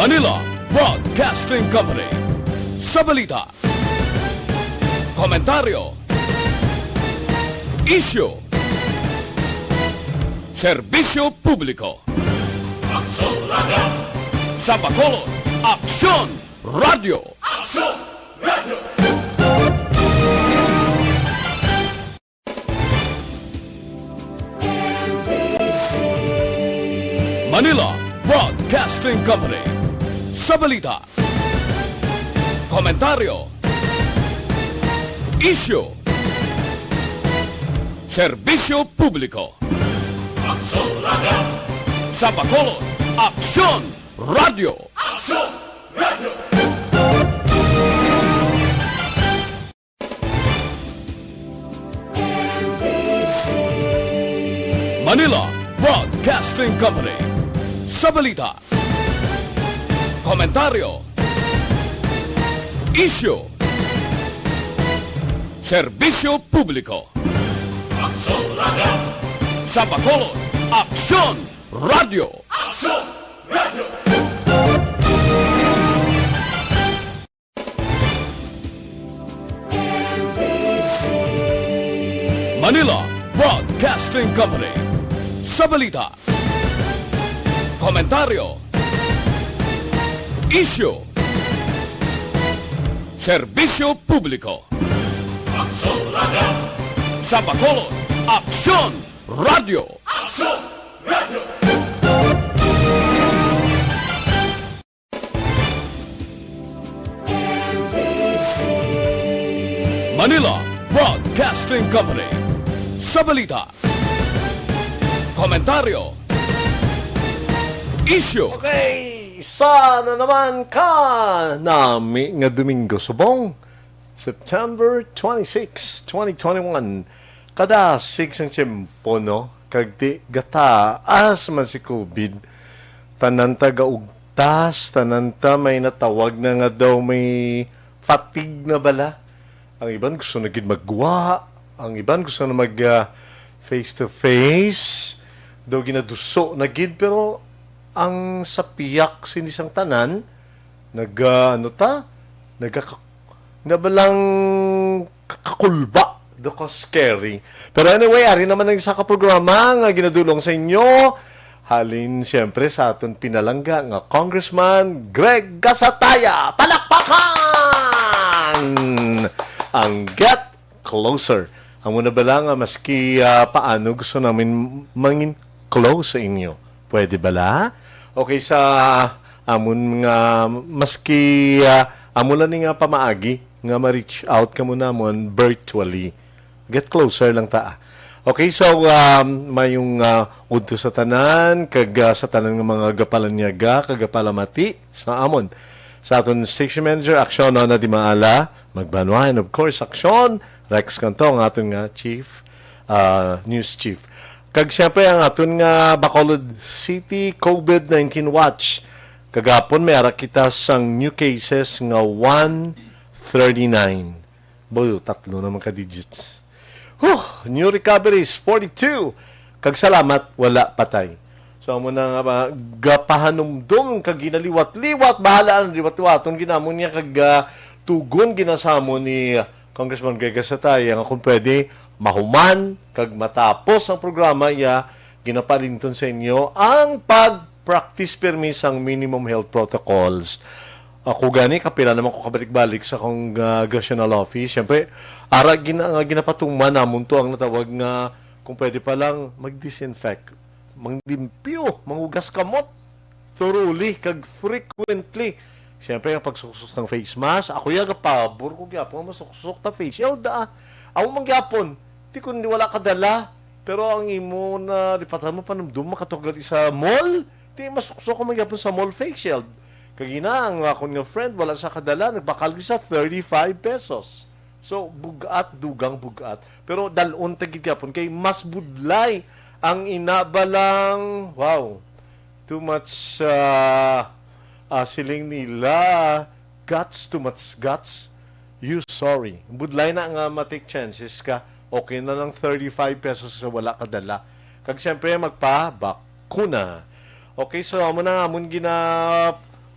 Manila Broadcasting Company. Sa balita, komentaryo, isyu, serbisyo publiko. Aksyon Radio! Sa Bacolod, Aksyon Radio! Aksyon Radio! Manila Broadcasting Company. Sa balita, komentaryo, isyu, serbisyo publiko. Aksyon Radio! Sa Bacolod, Aksyon Radio! Aksyon Radio! Manila Broadcasting Company. Sa balita, komentaryo, isyu, serbisyo publiko. Aksyon Radio! Sa Bacolod, Aksyon Radio! Aksyon Radio! Manila Broadcasting Company. Sa balita, komentaryo, isyu, serbisyo publiko. Aksyon Radio! Sa Bacolod, Aksyon Radio! Aksyon Radio! Manila Broadcasting Company. Sa balita, komentaryo, isyu. Okay, sana naman ka nami nga Domingo subong September 26, 2021. Kada 6 ang tiyempo, no? Kagdi gata as man si COVID. Tananta gaugtas, tananta may natawag na nga daw may fatigue na bala. Ang iban gusto na gid magwa, ang iban gusto na mag face to face. Daw ginaduso na gid, pero ang sa piyak sinisang tanan nabalang kakulba doko scary. Pero anyway, ari naman ang isa ka programa nga ginadulong sa inyo. Halin siyempre sa aton pinalangga nga Congressman Greg Gasataya. Palakpakan! Ang Get Closer. Ang muna ba lang, maski paano gusto namin mangin close sa inyo. Pwede ba la? Okay, sa amon nga maski amon lang nga pamaagi nga ma-reach out ka mo namon virtually. Get closer lang ta. Okay, so mayong udto sa tanan kag sa tanan nga mga gapalanyaga kag gapalamati sa amon. Sa aton station manager aksyon na di maala magbanwa, and of course aksyon Rex Canto ang aton nga chief news chief. Kag siyempre ang aton nga Bacolod City COVID-19 Watch. Kagapon may ara kita sang new cases nga 139. Boy, tatlo naman ka-digits. New recoveries 42. Kag salamat, wala patay. So amo na nga gapahanumdum kag ginaliwat-liwat, bahala ang liwat-liwaton ginamon niya kag tugon ginasamo ni Congressman Greg Gasataya nga kung pwede mahuman kag matapos ang programa ya ginapalinton sa inyo ang pag-practice permis ang minimum health protocols. Ako gani kapila naman ko kabalik-balik sa congressional office. Siyempre, ara ginapatungman namon to ang natawag nga kung pwede pa lang mag-disinfect, manglimpyo, mangugas kamot thoroughly kag frequently. Siyempre, ang pagsuksok ng face mask, ako yaga pabor ko gyapon masuksok ta face shield da. Ako mangyapon, di kundi wala kadala. Pero ang imo na lipatan mo panumdum makatugal sa mall, di masuksok ko mangyapon sa mall face shield. Kagina ang akong nga friend wala sa kadala, nagbakal sa 35 pesos. So bugat dugang bugat. Pero dalon tagid gyapon kay mas budlay ang inabalang too much siling nila guts, too much guts. You sorry. Budlay na nga matik chances ka. Okay na lang 35 pesos sa wala kadala. Kag siyempre magpa-bakuna. Okay, so amo na amon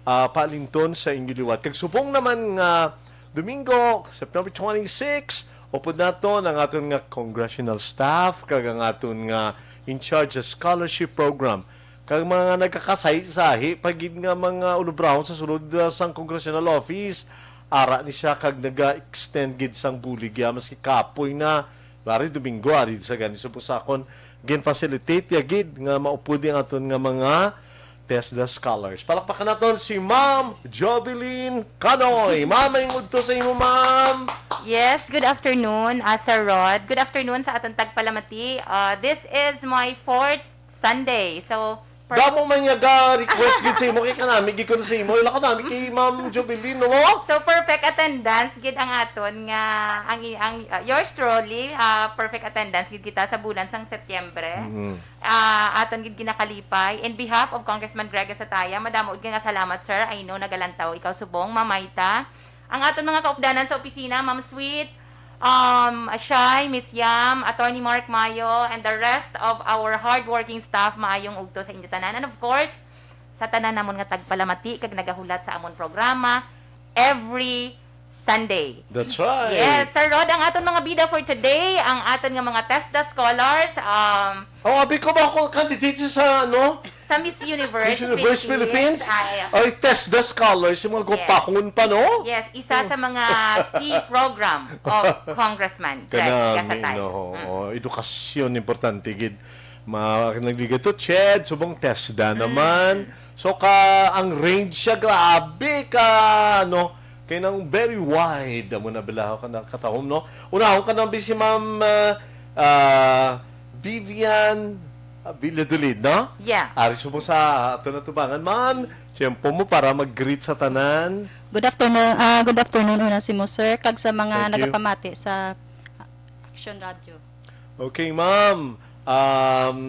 palinton sa inyo liwat. Kag subong naman nga Domingo, September 26, upod nato ang aton nga congressional staff, kag ang aton nga in charge sa scholarship program. Kag mga nagkakasay-sahi, pagid nga mga ulubrahon sa sulod sang congressional office, ara ni siya kag naga-extend gid sang bulig ya maski kapoy na bari Domingo ari sa gani so pusakon gin facilitate ya gid nga maupod ang aton nga mga TESDA scholars. Palakpakan naton si Ma'am Jobeline Canoy. Ma'am, may ngudto sa imo, Ma'am. Yes, good afternoon, Sir Rod. Good afternoon sa atong tagpalamati. This is my 4th Sunday. So, Damo man nga request gid sa imo kay kanami gid ko sa imo. Ila kanami kay Ma'am Jobeline no mo. So perfect attendance gid ang aton nga ang yours truly perfect attendance gid kita sa bulan sang Setyembre. Aton gid ginakalipay in behalf of Congressman Greg Sataya. Madamo gid nga salamat sir. I know nagalantaw ikaw subong Mamayta. Ang aton mga kaupdanan sa opisina, Ma'am Sweet, Shy, Miss Yam, Attorney Mark Mayo, and the rest of our hardworking staff, maayong ugto sa inyo tanan. And of course, sa tanan namon nga tagpalamati, kag nagahulat sa amon programa, every Sunday. That's right. Yes, Sir Rod, ang aton mga bida for today, ang aton nga mga TESDA scholars, abi ko ba ako candidate sa ano? sa Miss Universe, Miss Universe Philippines? Ay, test the scholars, yung mga gupahon pa, no? Yes, isa sa mga key program of Congressman Greg Gasatay. Edukasyon, importante, gid. Nagligat to, Ched, subong TESDA naman. So, ang range siya, grabe ka, no? Kaya nang very wide, amo na bilaho ka na katahom, no? Unahon ka nang si Ma'am Vivian Villadolid, no? Yeah. Aris mo sa ato na tubangan, ma'am. Tiyempo mo para mag-greet sa tanan. Good afternoon una si mo, sir. Kag sa mga Thank you. nagapamati sa Action Radio. Okay, ma'am.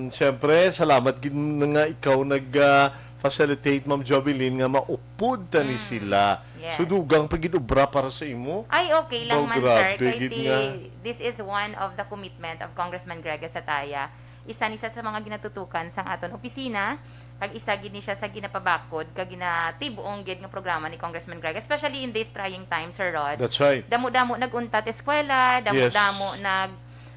Siyempre, salamat gid nga ikaw nag-facilitate, Ma'am Jobeline, nga maupod ta ni sila. Yes. So, dugang pagidubra para sa imo. Ay, okay lang Oh, man, grabe, sir. gid Kay nga. this is one of the commitment of Congressman Greg Sataya. Isa sa mga ginatutukan sa aton opisina, kag isa gid ni siya sa ginapabakod kag ginatibuong gid nga programa ni Congressman Greg, especially in these trying times, Sir Rod. That's right. Damo-damo naguntat eskwela, damo-damo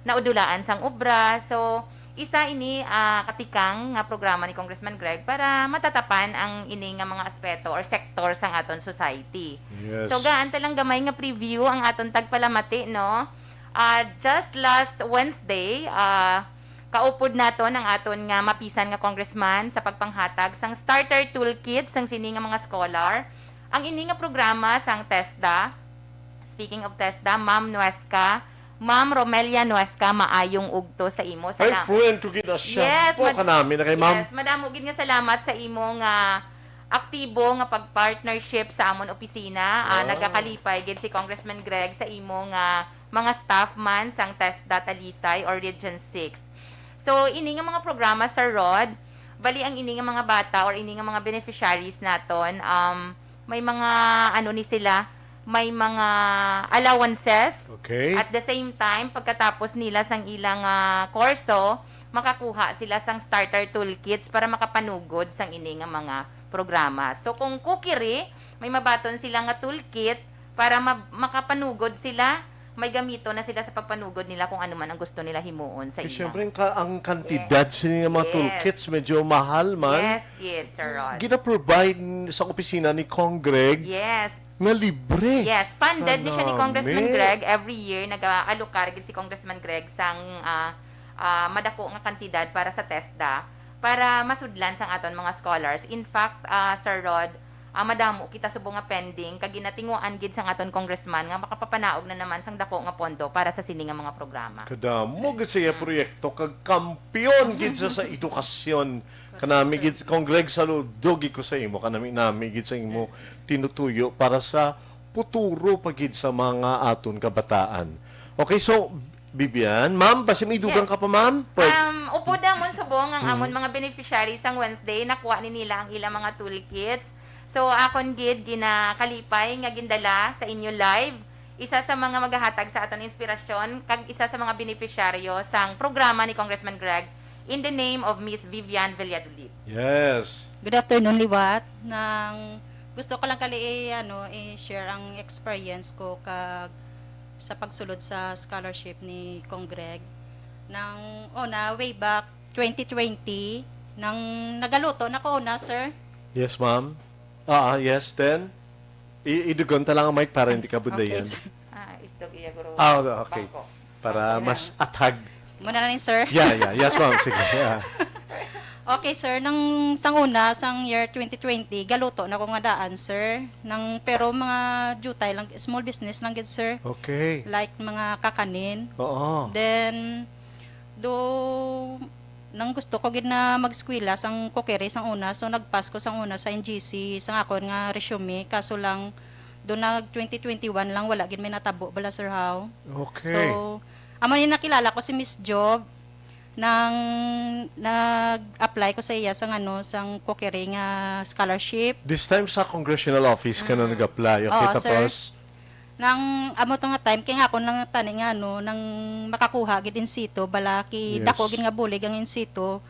naudulaan sang obra. So, isa ini katikang nga programa ni Congressman Greg para matatapan ang ini nga mga aspeto or sector sang aton society. Yes. So, gaan talang gamay nga preview ang aton tagpalamati, no? Just last Wednesday, kaupod naton ang aton nga mapisan nga congressman sa pagpanghatag sang starter toolkit sang sini nga mga scholar. Ang ini nga programa sang TESDA, speaking of TESDA, Ma'am Nuesca, Ma'am Romelia Nuesca, maayong ugto sa imo. Ay, friend, to get us siya. Po ka namin na kay ma'am. Yes, madamo gid nga salamat sa imo nga aktibo nga pagpartnership sa amon opisina. Nagakalipay gid si Congressman Greg sa imo nga mga staff man sang TESDA Talisay or Region 6. So, ini nga mga programa, Sir Rod, bali ang ini nga mga bata or ini nga mga beneficiaries naton, may mga, ni sila, may mga allowances. Okay. At the same time, pagkatapos nila sang ilang kurso, makakuha sila sang starter toolkits para makapanugod sang ini nga mga programa. So, kung kukiri, may mabaton sila nga toolkit para makapanugod sila, may gamito na sila sa pagpanugod nila kung ano man ang gusto nila himuon sa ila. Siyempre, ang kantidad sa mga toolkits medyo mahal man. Yes, kids, Sir Rod. Gina-provide sa opisina ni Kong Greg Yes. na libre. Yes, funded ni siya ni Kanami. Congressman Greg every year. Nag-alokar si Congressman Greg sang madako nga kantidad para sa TESDA para masudlan sang aton mga scholars. In fact, Sir Rod, madamo kita subong nga pending kag ginatinguan gid sang aton congressman nga makapapanaog na naman sang dako nga pondo para sa sini nga mga programa. Kadamo gid sa proyekto kag kampiyon gid sa edukasyon. Kanami gid Kong Greg saludo gid ko sa imo kanami gid sa imo tinutuyo para sa futuro pa gid sa mga aton kabataan. Okay, so Bibian, ma'am, basi may dugang ka pa, ma'am? Upod amon subong ang amon mga beneficiaries sang Wednesday nakuha ni nila ang ilang mga toolkits. So, akon gid ginakalipay nga gindala sa inyo live. Isa sa mga maghahatag sa aton inspirasyon kag isa sa mga beneficiaryo sang programa ni Congressman Greg in the name of Miss Vivian Villadolid. Yes. Good afternoon, Liwat. gusto ko lang kali i-share ang experience ko sa pagsulod sa scholarship ni Kong Greg. Way back 2020, nang nagaluto na ko sir. Yes, ma'am. Yes, then. Idugon ta lang ang mic para hindi ka budayan. Okay, sir. Istog iya guro. Okay. Bangko. Para mas atag. Muna lang yun, sir. Yeah. Yes, ma'am. Sige. Yeah. Okay, sir. Sang year 2020, galuto na ko nga daan, sir. Pero mga jutay lang, small business lang gid, sir. Okay. Like mga kakanin. Oo. Then, nang gusto ko gid na mag-eskwela sang kokere sang una, so nagpass ko sang una sa NGC sang ako nga resume, kaso lang do nag 2021 lang wala gid may natabo bala, sir, how. Okay. So amo ni nakilala ko si Miss Job nang nag-apply ko sa iya sang kokere nga scholarship. This time sa congressional office ka na nag-apply. Okay, Oo, sir. tapos? Nang amo to nga time kay nga ako lang tani nga nang makakuha gid in situ bala ki Yes. dako gid nga bulig ang in situ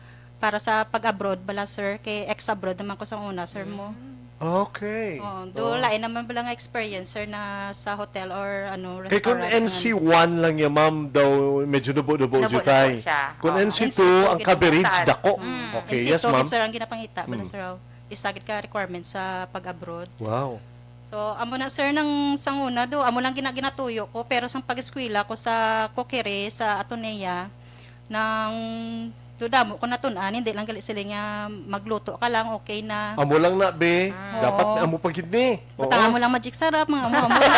para sa pag-abroad bala, sir, kay ex-abroad naman ko sang una, sir mo. Okay. Lain naman bala nga experience, sir, na sa hotel or Kaya kung restaurant. NC1 lang yan, ma'am, daw medyo nubo-nubo Nubo-nubo jutay. siya. Kung Oo. NC2, NC2, ang coverage ginamitaas. dako. Okay, yes, ma'am. sir, ang ginapangita bala, sir, isagid ka requirement sa pag-abroad. Wow. So, amo na, sir, nang sanguna amo lang ginatuyo ko, pero sang pag-eskwela ko sa Kokere, sa Atenea, nang damo ko natunan, hindi lang gali sila nga magluto ka lang, okay na. Amo lang na, be. Dapat amo pagid ni. Butang mo lang magic sarap, mga amo na,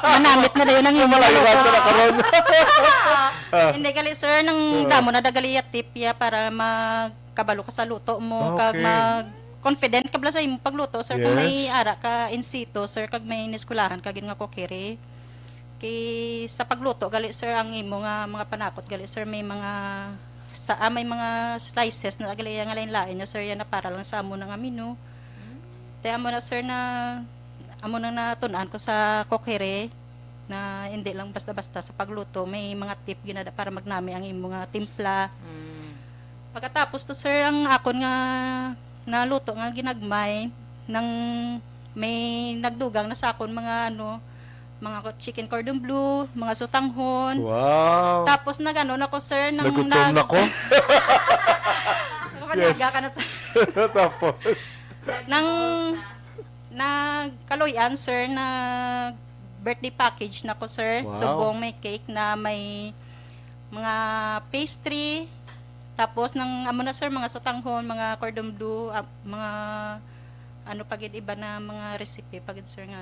manamit na dayon ang imo Malayo luto. na karon. Hindi gali, sir, nang damo na dagali tip ya para magkabalo ka sa luto mo, kag Okay. confident ka bala sa imong pagluto, sir, kung may Yes. ara ka in situ, sir, kag may niskulahan kag nga kokere. Kay sa pagluto gali, sir, ang imo nga mga panakot gali, sir, may mga slices na gali nga lain-lain na, sir, yan na para lang sa amo nga menu. Te amo na, sir, na amo nang natunan ko sa kokere na hindi lang basta-basta sa pagluto, may mga tip ginada para magnami ang imo nga timpla. Pagkatapos to, sir, ang akon nga naluto nga ginagmay nang may nagdugang na sa akon mga mga chicken cordon bleu, mga sutanghon. Wow. Tapos nagano na ko, sir, Nagutom na ko. Kapanaga ka na, sir. Tapos? Nang nagkaloyan, sir, na birthday package na ko, sir. Wow. So, buong may cake na may mga pastry. Tapos, amo na, sir, mga sutanghon, mga cordon bleu, mga pagid iba na mga recipe, pagid, sir, nga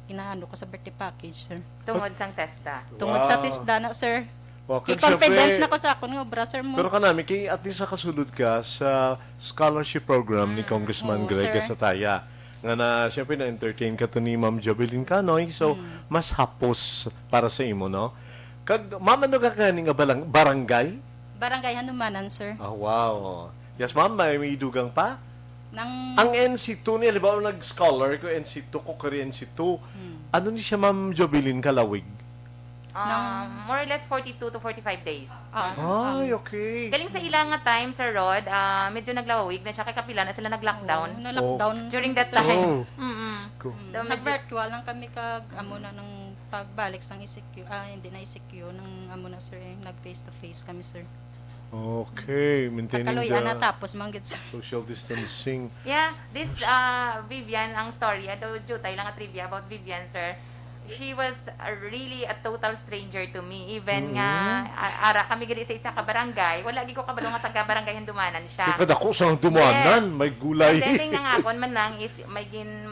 ginaano ko sa birthday package, sir. Tungod sang testa. Tungod sa tisda na, sir. Okay, Confident na ko sa akon nga obra, sir, mo. Pero kanami, kay at least kasulod ka sa scholarship program ni Congressman Oo, Greg sir. Sataya. Nga na, siyempre, na-entertain ka to ni Ma'am Jovelyn Canoy. So, mas hapos para sa imo, no? Ma'am, ano ka kani nga barangay? Barangay Hanumanan, sir. Wow. Yes, ma'am, may idugang pa? Nang Ang NC2 niya, halimbawa nag-scholar ko, NC2 ko, kari NC2. Ano ni siya, Ma'am Jovelyn, kalawig? More or less 42 to 45 days. Ay, okay. Galing sa ilang nga time, Sir Rod, medyo naglawawig na siya kay kapila na sila nag-lockdown. na-lockdown. During that time. Ko. Nag-virtual lang kami kag amo na ng pagbalik sang ICQ. Hindi na ICQ, nang amo na, sir, nag-face to face kami, sir. Okay, maintaining Pagkaloyan na the tapos manggit, sir. social distancing. Yeah, this Vivian, ang story, jutay lang a trivia about Vivian, sir. She was really a total stranger to me. Even nga, ara kami gani sa isa ka barangay, wala gi ko kabalo nga taga barangay Handumanan siya. Ikaw dako sa dumanan, may gulay. And then nga akon man lang is may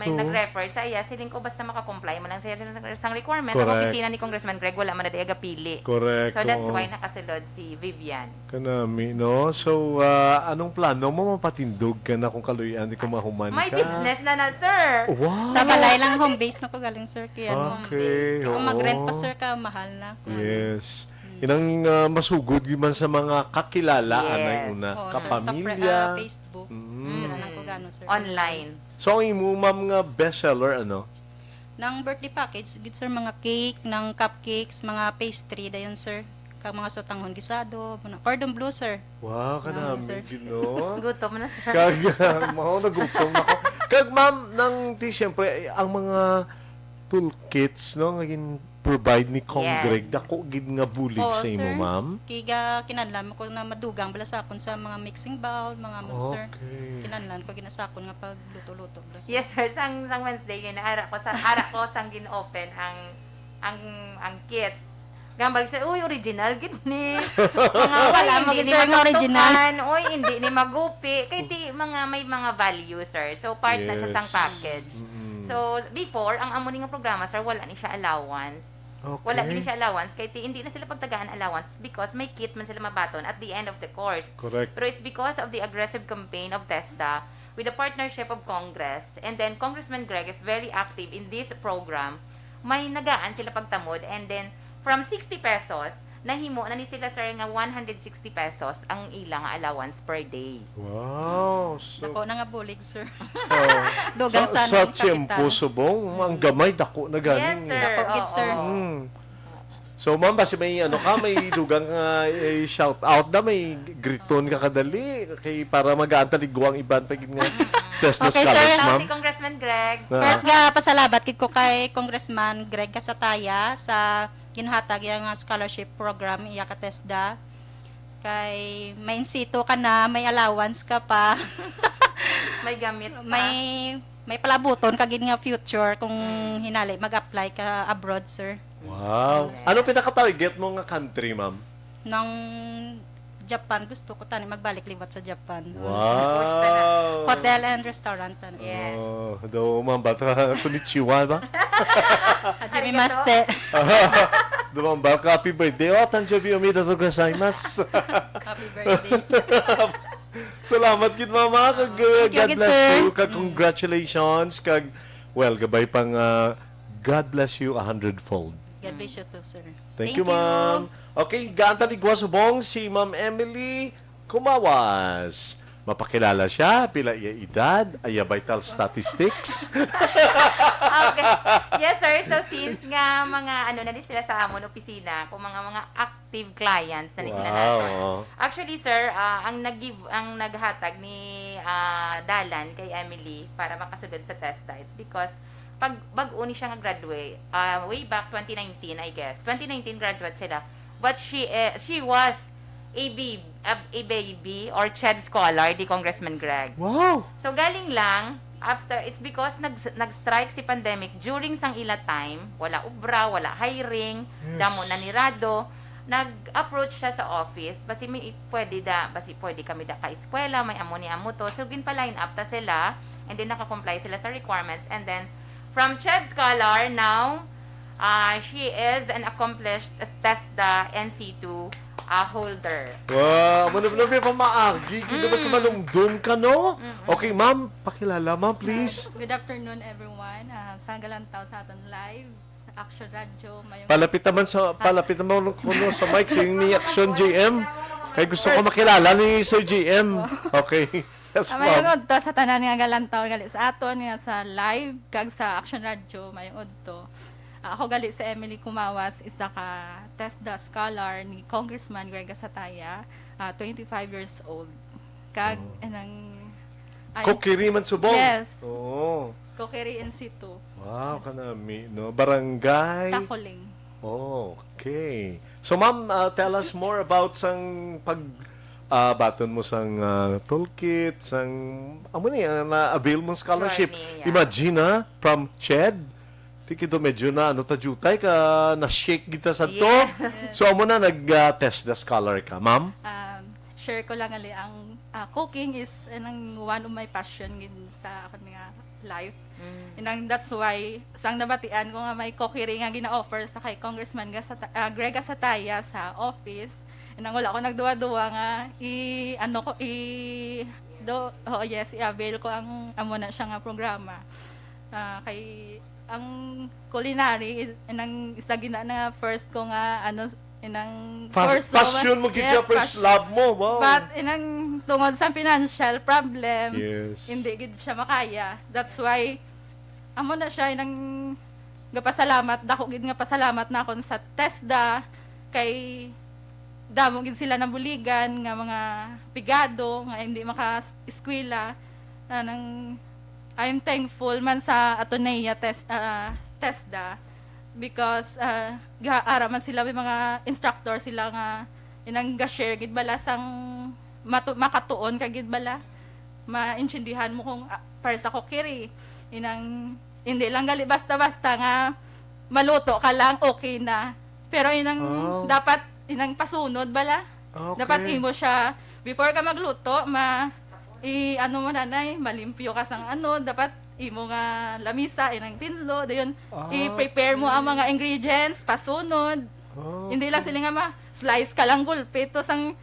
nag-refer sa iya, siling ko basta maka-comply man lang sa sang requirements sa Correct. opisina ni Congressman Greg, wala man na diaga pili. Correct. So that's oo. why nakasulod si Vivian. Kanami, no? So, anong plano mo mapatindog ka na kung kaluyan di kumahuman ka? May business na sir. Wow. Sa balay lang home base na ko galing, sir, kaya Okay. kung mag-rent pa, oo. sir, ka mahal na. Yes. Inang masugod man sa mga kakilala Yes. anay una, Oo, sir, kapamilya. sa Facebook. Yun lang ko gano, sir. Online. So, ang imo ma'am nga bestseller ano? Nang birthday package, gid, sir, mga cake, ng cupcakes, mga pastry, dayon, sir. Kag mga sutanghon gisado, mga cordon bleu, sir. Wow, kanami sir. gino. Gutom na sir. Kaya, mao nagutom ako. Kag ma'am, nang di siyempre, ang mga toolkits, no, ngayong provide ni Kong Yes. Greg, dako gid nga bulig Oo, sa imo, sir. ma'am. Kiga kinanlan ko na madugang bala sa akon sa mga mixing bowl, mga sir. Okay. Kinanlan ko ginasakon nga pag luto-luto bala. Yes, sir. Sang Wednesday yun, ara ko sang gin-open ang kit. Gambal sa, uy, original, gid ni. Mga Wala, hindi ni mag-sir nga original. magtukan, uy, hindi ni magupi. Kaya may mga value, sir. So, part na siya Yes. sang package. So, before, ang amo nga programa, sir, wala ni siya allowance. Okay. Wala gini siya allowance, kaya hindi na sila pagtagaan allowance because may kit man sila mabaton at the end of the course. Correct. Pero it's because of the aggressive campaign of TESDA with the partnership of Congress, and then Congressman Greg is very active in this program. May nagaan sila pagtamod, and then from 60 pesos, nahimo na ni sila sir nga 160 pesos ang ilang allowance per day. Wow. So, Dako na nga bulig, sir. oh, Dugang sa sa tiyempo subong, ang gamay dako na ganing. Yes, sir. Dako, gid, sir. Mm. So, ma'am, basi may may dugang shout out na, may griton ka kadali kay para mag-aantaligwang iban pag nga test na Okay, sir. scholars, Shout ma'am. si Congressman Greg. First nga pasalamat kid ko kay Congressman Greg Casataya sa ginhatag yung scholarship program iya ka TESDA. Kay may insito ka na, may allowance ka pa. May gamit pa. may palabuton kagid nga future kung hinali mag-apply ka abroad, sir. Wow. Ano pinaka-target mo nga country, ma'am? Nang Japan, gusto ko tani magbalik liwat sa Japan. Wow. Hotel and restaurant tani. Yes. Oh, do ma'am bata konnichiwa ba? Hajime maste. Do ma'am ba happy birthday o tanjobi omedetou gozaimasu. Happy birthday. Salamat gid mama kag Thank you, God gid, bless sir. you kag congratulations kag well gabay pang God bless you 100-fold. God bless you too, sir. Thank you, ma'am. Okay, gaantaligwa subong si Ma'am Emily Kumawas. Mapakilala siya, pila iya edad, aya vital statistics. Okay. Yes, sir. So, since nga mga na din sila sa amon opisina, kung mga active clients na din sila nato. Actually, sir, ang naghatag ni Dalan kay Emily para makasunod sa TESDA, it's because pag bago ni siya nga graduate, way back 2019, I guess. 2019 graduate sila. But she was a baby or CHED scholar di Congressman Greg. Wow! So galing lang after, it's because nag-strike si pandemic during sang ila time, wala ubra, wala hiring, damo na nirado. Nag-approach siya sa office, basi may pwede kami da ka-eskwela, may amo ni amo to. So ginpa-line up ta sila, and then naka-comply sila sa requirements, and then from CHED scholar now, she is an accomplished TESDA NC2 holder. Wow! Manubnubi pa maagi. Gino ba sa malumdum ka, no? Okay, ma'am. Pakilala, ma'am, please. Good afternoon, everyone. Sa Galantaw sa aton live sa Action Radio. Mayong Palapit naman kuno sa mic sing ni Action GM. Kay gusto ko makilala ni Sir GM. Okay. Yes, mayong ma'am. udto sa tanan nga Galantaw gali sa aton nga sa live kag sa Action Radio mayong udto. Ako gali sa Emily Kumawas, isa ka TESDA scholar ni Congressman Greg Casataya, 25 years old. Kag enang Kokiri man subong. Yes. Oo. Kokiri in situ. Wow, kanami, no? Barangay. Takoling. Oh, okay. So, ma'am, tell us more about sang baton mo sang toolkit, sang amo ni na-avail mong scholarship. Sure, yeah. Imagine from CHED, tikido medyo na tajutay ka na-shake kita sa to. Yes. So, amo na nag-test the scholar ka, ma'am? Share ko lang ali ang cooking is one of my passion gid sa akong mga life. And that's why sang nabatian ko nga may cookery nga gina-offer sa kay Congressman Greg Casataya sa office. And wala ko nagduwa-duwa nga i-avail ko ang amo na siya nga programa. Kay ang culinary is inang isa gina na first ko nga inang course Passion mo gid sa first love mo. Wow. But inang tungod sa financial problem, Yes. hindi gid siya makaya. That's why amo na siya inang dako gid nga pasalamat na akon sa TESDA kay damo gid sila nabuligan nga mga pigado nga hindi maka-eskwela nang I'm thankful man sa Atenea TESDA because ara man sila may mga instructor sila nga inang ga-share gid bala sang makatuon ka gid bala maintindihan mo kung para sa kokiri inang hindi lang gali basta-basta nga maluto ka lang okay na pero inang dapat inang pasunod bala dapat imo siya before ka magluto ano mo nanay malimpyo ka sang dapat imo nga lamisa inang tinlo dayon i-prepare mo ang mga ingredients pasunod hindi lang sila nga slice ka lang gulpito sang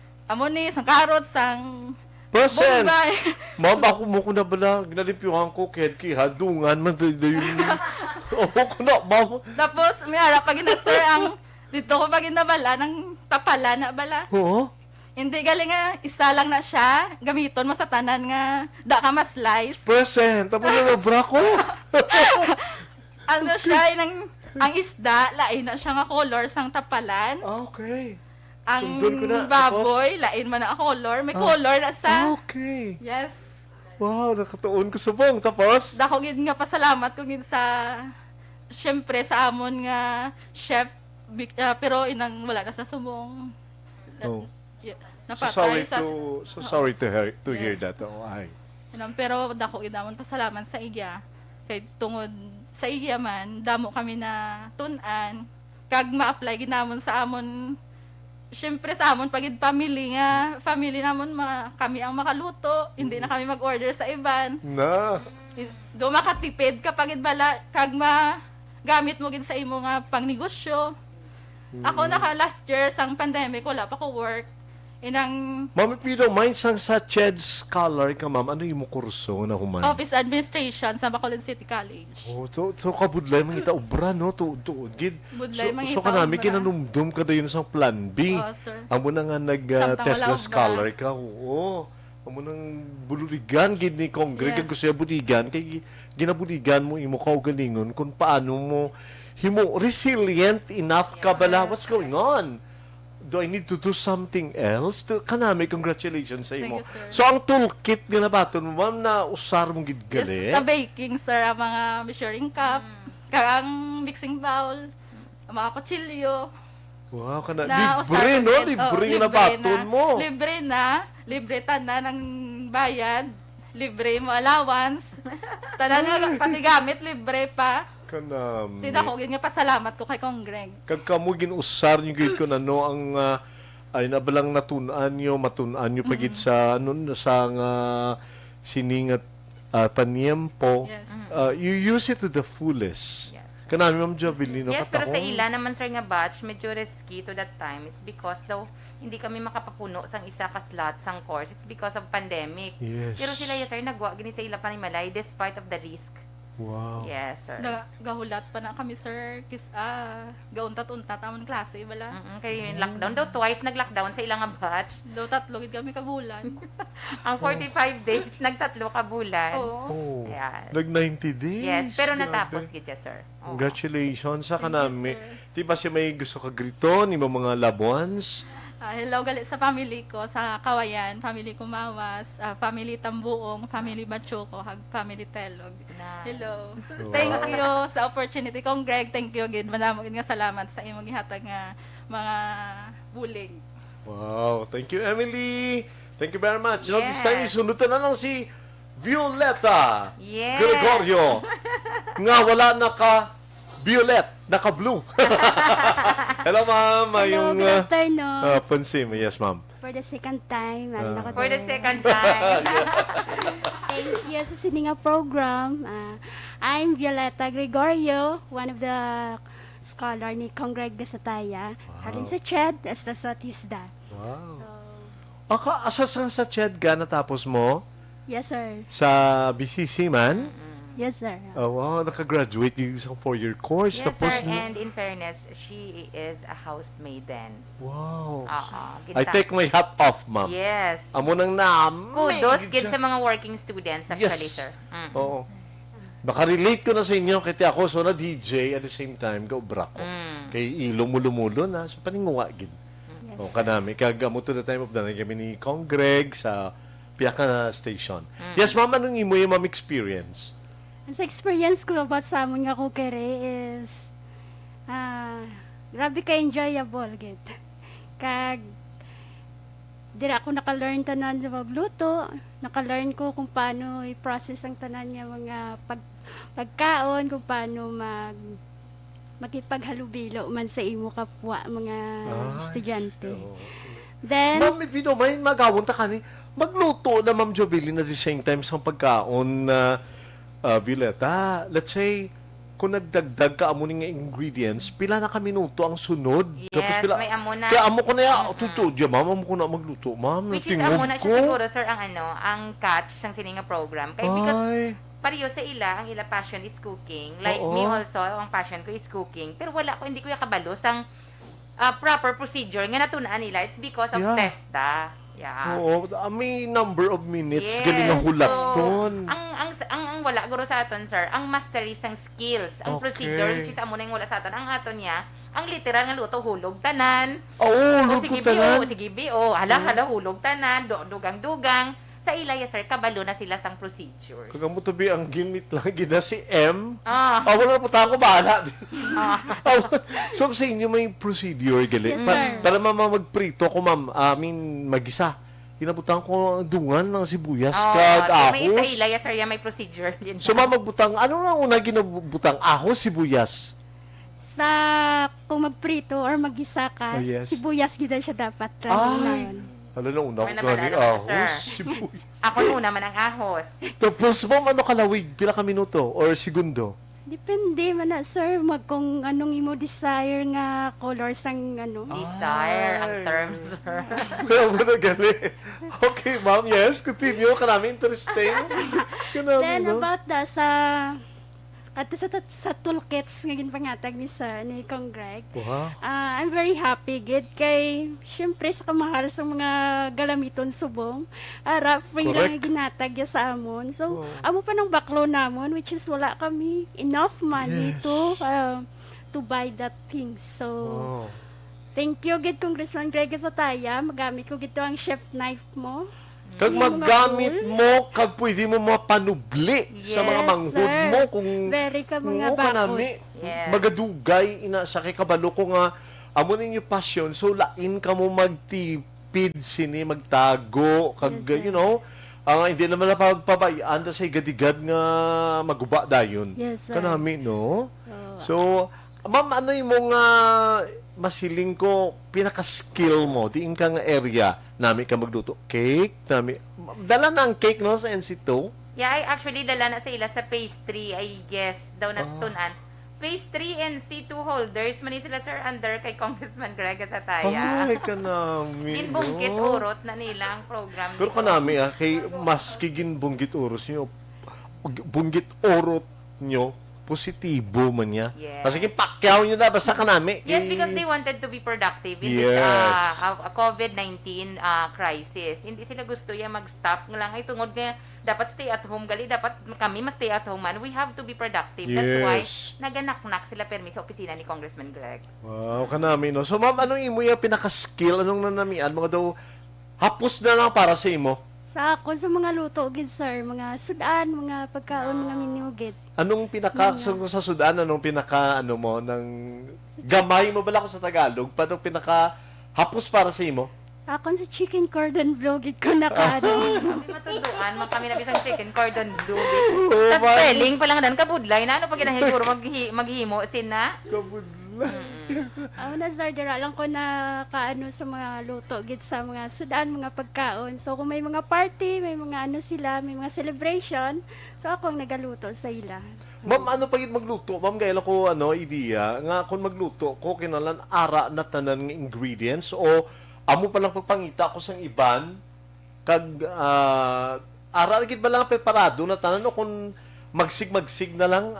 sang carrots sang Percent. bombay. Ma'am, ako mo ko na bala, ginalimpyuhan ko, kahit kihadungan, man, yun. Oo ko na, ma'am. Tapos may ara pag sir ang dito ko pag nabala ng tapala na bala. Oo? Hindi galing nga isa lang na siya gamiton mo sa tanan nga da ka ma-slice. Percent. Tapos na nabra ko. Ano siya ang isda lain na siya nga color sang tapalan. Okay. Ang Sundon ko na. baboy lain man na color, may color na sa. Okay. Yes. Wow, nakatuon ko sa bong. Tapos? Dako gid nga pasalamat ko gid sa syempre sa amon nga chef pero inang wala na sa sumong. Oh. Napatay So sorry to hear Yes. that. Oh, ay. Pero dako gid amon pasalamat sa iya kay tungod sa iya man damo kami na tun-an kag ma-apply gid namon sa amon syempre sa amon pagid family namon kami ang makaluto hindi na kami mag-order sa iban Na. do makatipid kapag gid bala kag gamit mo gid sa imo nga pangnegosyo ako last year sang pandemic wala pa ko work inang Ma'am, if you don't mind, sa CHED scholar ka, ma'am, ano yung mo kurso na human? office administration sa Bacolod City College. Oh, so kabudlay mangita ubra no to gid. Budlay So mangita kanami ubra. kinanumdum ka dayon sa plan B. Oo, sir. Amo na nga Samtang nag-test na wala ubra. scholar ka. Oo. Amo nang bululigan gid ni Congreg Yes. kag gusto buligan kay ginabuligan mo imo kaugalingon kung paano mo himo resilient enough ka bala. What's going on? Do I need to do something else? Kanami, congratulations sa imo. Thank you, sir. So, ang toolkit nga nabaton mo, ma'am, na usar mong gidgali? Yes, sa baking, sir, ang mga measuring cup, kag ang mixing bowl, ang mga kutsilyo. Wow, kana. Na Libre, no? Libre nga nabaton mo. Libre tanan ng bayad, libre mo allowance, tanan nga pati gamit, libre pa. Kanami. Tita ko, nga pasalamat ko kay Kong Greg. Kag kamo ginusar niyo gid ko na no ang ay nabalang natunan niyo matunan niyo pagit sa sa nga siningat paniempo. Yes. You use it to the fullest. Yes. Kanami Ma'am Jovelino Yes, pero sa katahon. ila naman sir nga batch, medyo risky to that time. It's because daw hindi kami makapapuno sang isa ka slot sang course. It's because of pandemic. Yes. Pero sila yes sir nagwa gini sa ila panimalay despite of the risk. Wow. Yes, sir. Gahulat pa na kami, sir. Gauntat-untat amon klase, bala. Kay lockdown daw twice nag-lockdown sa ilang nga batch. Daw tatlo gid kami kabulan. Ang 45 days nagtatlo ka bulan. Oo. Oh. Yes. Nag 90 days. Yes, pero Grabe. natapos gid siya, sir. Oo. Congratulations sa Thank you, kanami. sir. Di ba siya may gusto ka grito ni mga loved ones? Hello gali sa family ko sa Kawayan, family Kumawas, family Tambuong, family Machuco, hag family Telog. Na- Hello. Wow. Thank you sa opportunity kong Greg. Thank you gid. Manamo gid nga salamat sa imong gihatag nga mga bulig. Wow, thank you, Emily. Thank you very much. Now, this time, Yes. isunutan na lang si Violeta Yes. Gregorio. Nga wala naka-violet, naka-blue. Hello, ma'am. Hello, Yung, good afternoon. Pansin mo. Yes, ma'am. For the second time, For the second time. Thank you sa sininga program. I'm Violeta Gregorio, one of the scholar ni Congreg Gasataya. Halin sa CHED, hasta sa TISDA. Wow. Asa sa CHED ka natapos mo? Yes, sir. Sa BCC man? Yes, sir. Oh, wow, nakagraduate yung isang 4-year course. Yes, Tapos, sir. And in fairness, she is a housemaid then. wow. I Ginta- take my hat off, ma'am. Yes. Amo nang naam. Kudos gid sa mga working students actually, Yes. sir. Oo. Baka relate ko na sa inyo, kaya ako, so na DJ at the same time, gaubra ko. Kay ilo mulo-mulo na, so paninguwa gid. Yes, O kanami, kagamo to the time of the night kami ni Kong Greg sa Piyaka Station. Yes, ma'am, anong imo yung ma'am experience? Sa experience ko about sa amon nga kukere is grabe ka enjoyable gid. Kag dira ako naka-learn tanan sa magluto, naka-learn ko kung paano i-process ang tanan nga mga pagkaon, kung paano makipaghalubilo man sa imo kapwa mga estudyante. Then, Ma'am, if you don't mind, magawon ta kani, magluto na Ma'am Jovelyn at the same time sa pagkaon na Violeta. Let's say, kung nagdagdag ka amo nga ingredients, pila na ka minuto ang sunod? Yes, may amo na. Kaya amo ko na tuto, Ma'am, amo ko na magluto. Ma'am, Which is natingog amo na siya ko. siguro, sir, ang catch sang sininga program. Kaya because Ay, pareho sa ila, ang ila passion is cooking. Like Oo. me also, ang passion ko is cooking. Pero hindi ko yakabalo sang proper procedure nga natunaan nila. It's because of Yeah. testa. Yeah. oo, may number of minutes, Yes. galing ang hulat So, ton. ang wala guro sa aton, sir, ang mastery sang skills, ang Okay. procedure, which is amo na yung wala sa aton, ang aton niya, ang literal nga luto, hulog tanan. Oo, O luto sige, tanan. sige, hala, hulog tanan, dugang-dugang. Sa ilaya, sir, kabalo na sila sang procedures. Kung mo to be ang ginit lang, gina si M. Ah. Wala na po tayo, bahala. So, sa inyo may procedure, gali. Yes, sir. Para magprito ko, ma'am, magisa. Inabutan ko ang dungan ng sibuyas, kag may sa ahos. ilaya, sir, yan may procedure din. So, ma'am, magbutang, ano na una ginabutang? Ahos, sibuyas? sa kung magprito or magisa ka, Oh, yes. sibuyas gid siya dapat. Ay! Ano na una ko Ay, nabala gani, naman, ahos, sir. sibuyas. Ako muna man ang ahos. Tapos, ma'am, ano kalawig? Pila ka minuto or segundo? Depende man na, sir, kung anong imo desire nga colors ang ano. Desire, ang Ay. term, sir. Kaya mo na gali. Okay, ma'am, yes, continue. Karami interesting. Karami, Then no? about ato sa toolkits nga ginpangatag ni sir ni Kong Greg. Wow. I'm very happy gid kay syempre sa kamahal sa mga galamiton subong. Free lang Correct. ginatag ya sa amon. So amo pa ng baklo namon which is wala kami enough money Yes. to buy that thing. So Oh. thank you gid Congressman Greg sa taya. Magamit ko gito ang chef knife mo. Kag Yung mga maggamit tool. mo, kag pwede mo mapanubli sa mga Yes, manghud sir. mo kung Very ka mga Oo, bakod. kanami. Yes. Magadugay ina sa kay kabalo ko nga amo ninyo passion so lain ka mo magtipid sini magtago kag Yes, sir. you know hindi naman na pagpabayaan sa igadigad nga maguba dayon. Yes, sir. Kanami no. So ma'am ano yung mga masiling ko pinaka-skill mo diin ka nga area nami ka magluto cake nami dala na ang cake no sa NC2. Yeah, I actually dala na sa ila sa pastry, I guess, daw natunan. Pastry and C2 holders, man sila, sir, under kay Congressman Greg sa taya. Ay kanami. Ginbungkit no? urot na nila ang program. Pero dito. kanami kay mas kigin bunggit oros nyo, bunggit orot nyo, positibo man niya. Yes. Kasi pakyaw nyo na, basta kanami. Yes, because they wanted to be productive in Yes. this COVID-19 crisis. Hindi sila gusto yan mag-stop. Nga lang ay tungod nga dapat stay at home. Gali, dapat kami ma-stay at home man. We have to be productive. That's why Yes. naganak-nak sila permi sa opisina ni Congressman Greg. Wow, kanami no. So ma'am, anong imo yung pinaka-skill? Anong nanamian? Mga daw, hapos na lang para sa imo. Sa ako sa mga luto gid sir, mga sudan, mga pagkaon, mga minugit. Anong sa Sudan, anong pinaka, ano mo, ng gamay mo bala ko sa Tagalog? Paano pinaka hapos para sa imo? Ako sa chicken cordon bleu gid ko nakaano. Kami matuduan, kami na bisang chicken cordon bleu. Oh, Sa man. spelling pa lang dan kabudlay na ano pag ginahiguro maghimo sina. Kabudla. Ako na sir, dira lang ko na kaano sa mga luto gid sa mga sudan, mga pagkaon. So kung may mga party, may mga ano sila, may mga celebration, so ako ang nagaluto sa ila. Ma'am, ano pa yun magluto? Ma'am, gaya ko, idea, nga kung magluto ko, kinalan ara na tanan ng ingredients o amo pa lang pagpangita ko sang iban, kag, ara, gid ba lang preparado na tanan o kung magsig na lang,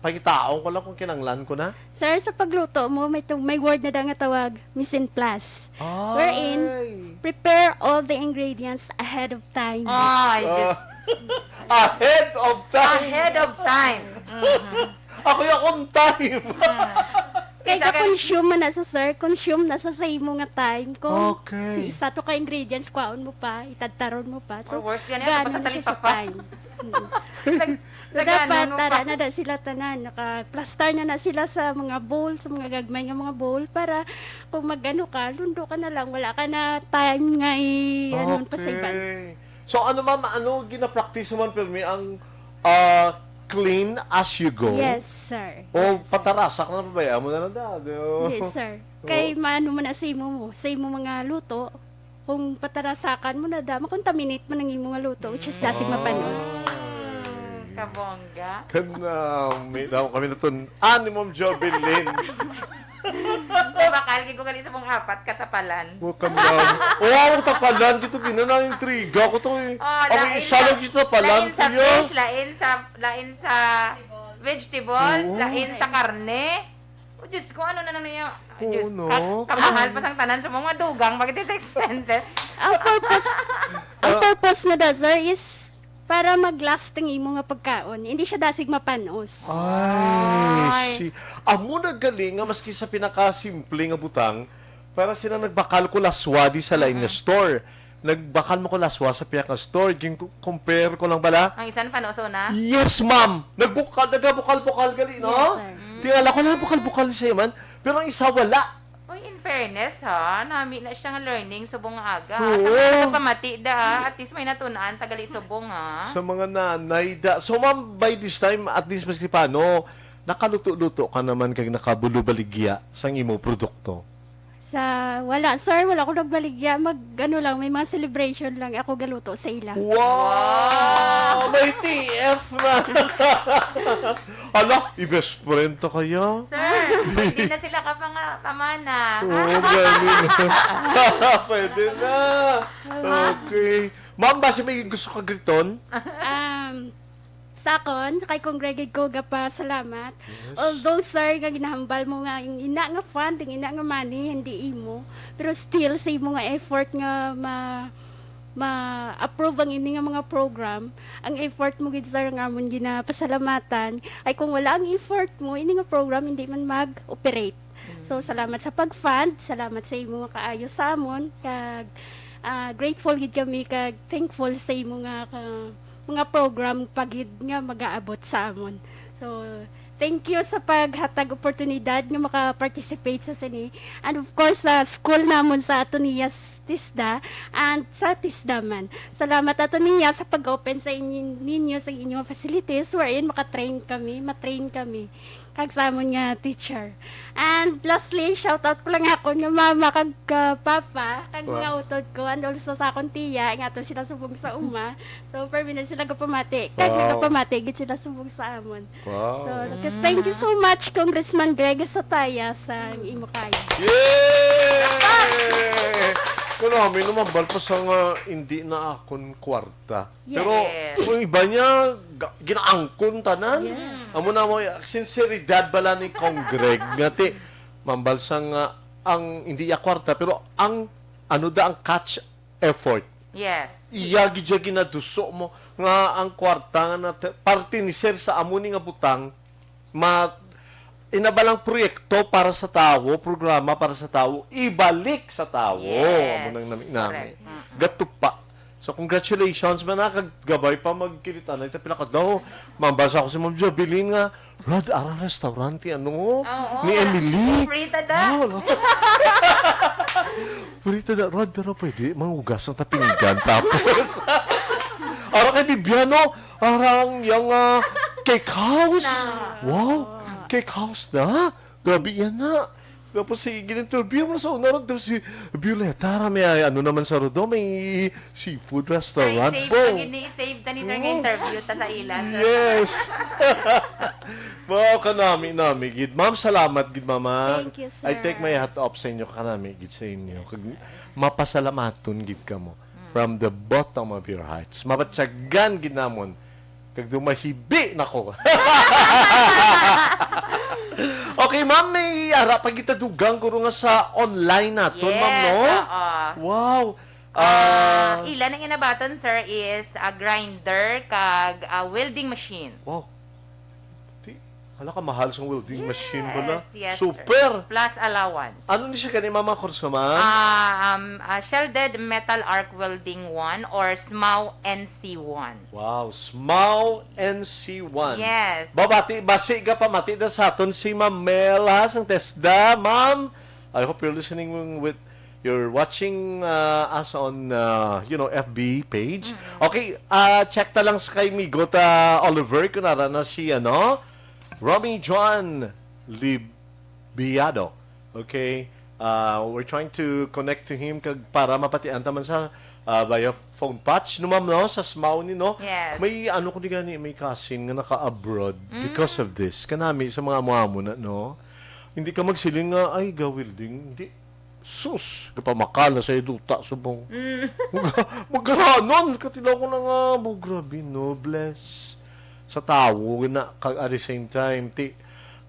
pangitaon ko lang kung kinanglan ko na? Sir, sa pagluto mo, may word na da nga tawag, mise en place. Wherein, prepare all the ingredients ahead of time. Ay, just Ahead of time! ahead of time. Ako yung on time! Kaya ka-consume man na sa sir, consume na sa imo nga time. Kung Okay. si isa to ka ingredients, kwaon mo pa, itadtaron mo pa. Or worse yan, gano'n basta na siya sa talipapa. time. So, dapat, tara na da sila tanan. Naka-plaster na sila sa mga bowl, sa mga gagmay nga mga bowl, para kung mag-ano ka, lundo ka na lang. Wala ka na time nga ano, pa sa iban. So ano ma'am, ano gina-practice mo man Pirmi ang clean as you go? Yes, sir. O patarasak na pabayaan mo na lang dad. Yes, sir. Kay maano mo na sa imo mga luto, kung patarasakan mo na da, makontaminate mo ng imo nga luto, which is dasig mapanos. Kabongga. May daw kami na ito. Ni Ma'am Jovelyn. Bakal, ko gali sa mga 4 katapalan. Welcome down. Ang tapalan. Kito intriga ko to eh. Ang isalog ito tapalan. Lain sa fish, lain sa vegetables, lain sa karne. Oh, Diyos ko, ano na niya? Diyos, no? kamahal pa sang tanan sa mga dugang. Bakit it's expensive? Ang purpose na da, sir, is para mag-lasting imo nga pagkaon. Hindi siya dasig mapanos. Ay, amo na galing nga maski sa pinakasimple nga butang, para sila nagbakal ko laswadi sa lain nga store. Nagbakal mo ko laswa sa pinaka-store. Compare ko lang bala. Ang isan panoso na? Yes, ma'am! Nagbukal-bukal gali, no? Yes, sir. Tingala ko na bukal-bukal siya man, pero ang isa wala. Oy, in fairness ha, nami na siya nga learning subong nga aga. Oo. Sa mga pamati at least may natunaan tagali subong ha. Sa mga nanay da. So, ma'am, by this time, at least maski paano, nakaluto-luto ka naman kag nakabulubaligya sa imo produkto. Wala, sir, wala ko nagbaligya. Ano lang, may mga celebration lang ako galuto sa ila. Wow! May TF na! Ala, i-best friend to kaya? Sir, hindi na sila pamana. Oo, galing. Pwede na. Okay. Ma'am, basi may gusto ka griton? Sakon, kay Congregate ko pa salamat. Although, sir, nga ginahambal mo nga, yung ina nga funding, ina nga money, hindi imo. Pero still, sa imo nga effort nga ma-approve ang ini nga mga program, ang effort mo gid sir nga amon ginapasalamatan, ay kung wala ang effort mo, ini nga program hindi man mag-operate. So, salamat sa pag-fund, salamat sa imo nga kaayo sa amon, kag grateful gid kami, kag thankful sa imo nga mga program pagid nga mag-aabot sa amon. So, thank you sa paghatag oportunidad nga maka-participate sa sini. And of course, sa school namon sa Atonias Tisda and sa Tisda man. Salamat Atonia sa pag-open sa ninyo sa inyong facilities wherein makatrain kami, matrain kami kag sa amon nga teacher. And lastly, shout out ko lang ako nga mama kag papa kag mga utod ko and also sa akong tiya nga ato sila subong sa uma. So permanent sila gapamati. Kag nagapamati gid sila subong sa amon. Wow. So, thank you so much Congressman Greg Sataya sa imo kayo. Yay! Kuno, may lumambal pa sa nga hindi na akon kwarta. Yes. Pero kung iba niya, ginaangkon tanan. Yes. Amo na mo, sinseridad bala ni Kong Greg. Ngati, mambal sa nga, ang hindi ya kwarta, pero ang, ano da, ang catch effort. Yes. Iya gidya ginaduso mo nga ang kwarta nga na parte ni sir sa amuni nga butang inabalang proyekto para sa tao, programa para sa tao, ibalik sa tao. Yes. Amo nang namin. Correct. Gatupa. So congratulations man nakagabay pa magkilita na ita pila ka daw. Mambasa ko si Ma'am Jovelyn nga Rod arang restaurante ano ni Emily. Frita da. Wow, Purita da, Rod, pero pwede mangugas ang tapinggan. Tapos, arang kay Bibiano, arang yung cake house. Wow, cake house na. Grabe yan na. Tapos si giniterview mo sa una, tapos si Violeta, may ano naman sa Rodo, may seafood restaurant. Save ta ni sir nga interview ta sa ilan. Yes. Wow, kanami, gid. Ma'am, salamat, gid, mama. Thank you, sir. I take my hat off sa inyo, kanami, gid, sa inyo. Mapasalamaton, gid, ka mo. From the bottom of your hearts. Mabatsagan, gid, namon. Kag dumahibi, nako. Okay, ma'am, may ara pag kita dugang ko nga sa online naton, Yes, ma'am, no? Wow. Ilan ang inabaton, sir, is a grinder kag a welding machine. Wow. Hala ka, mahal sa welding machine pala. Yes, Super! Plus allowance. Ano ni siya ganyan, Mama Kurso, ma'am? Shielded Metal Arc Welding 1 or SMAW NC1. Wow, SMAW NC1. Yes. Babati, basi ka pa mati na sa aton si Ma'am Mel, ha? Sang TESDA, ma'am. I hope you're listening with, you're watching us on, FB page. Okay, check ta lang sa kay Migot Oliver, kunara na si, Romy John Libiado. Okay? We're trying to connect to him para mapatian taman sa via phone patch no ma'am no sa SMAW ni no. Yes. May ko di gani may cousin nga naka-abroad because of this. Kanami sa mga muamo na no. Hindi ka magsiling nga ay gawilding. Hindi. Sus, kapamakala sa eduta subong. Magaranon katilaw ko na nga grabe no bless sa tao na at the same time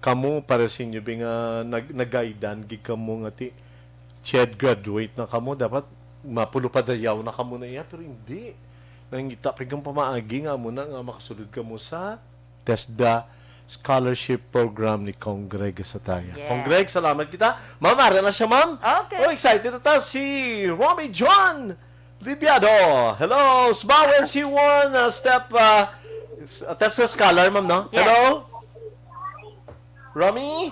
kamo para sa inyo nga nag-guidan gig kamo nga CHED graduate na kamo dapat mapulo pa dayaw na kamo na iya pero hindi nangita pa kang pamaagi nga mo na nga makasulod kamo sa TESDA scholarship program ni Kong Greg sa Taya. Yes. Kong Greg, salamat kita. Ma'am, ara na siya, ma'am. Okay. Oh, excited na ta si Romy John Libiado. Hello, SMAW NC1 step TESDA scholar, ma'am, no? Yes. Hello? Romy?